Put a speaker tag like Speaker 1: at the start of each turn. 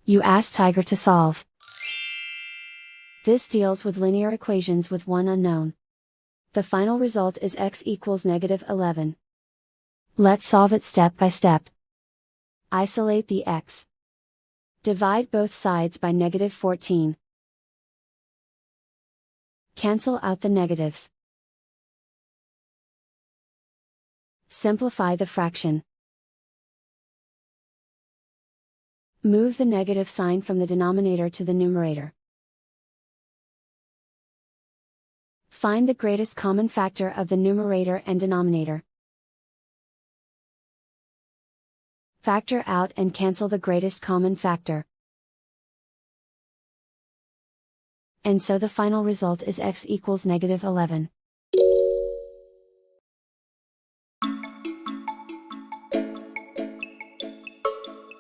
Speaker 1: You ask Tiger to solve. This deals with linear equations with one unknown. The final result is x equals -11. Let's solve it step by step. Isolate the x. Divide both sides by -14. Cancel out the negatives. Simplify the fraction. Move the negative sign from the denominator to the numerator. Find the greatest common factor of the numerator and denominator. Factor out and cancel the greatest common factor. And so the final result is x equals -11.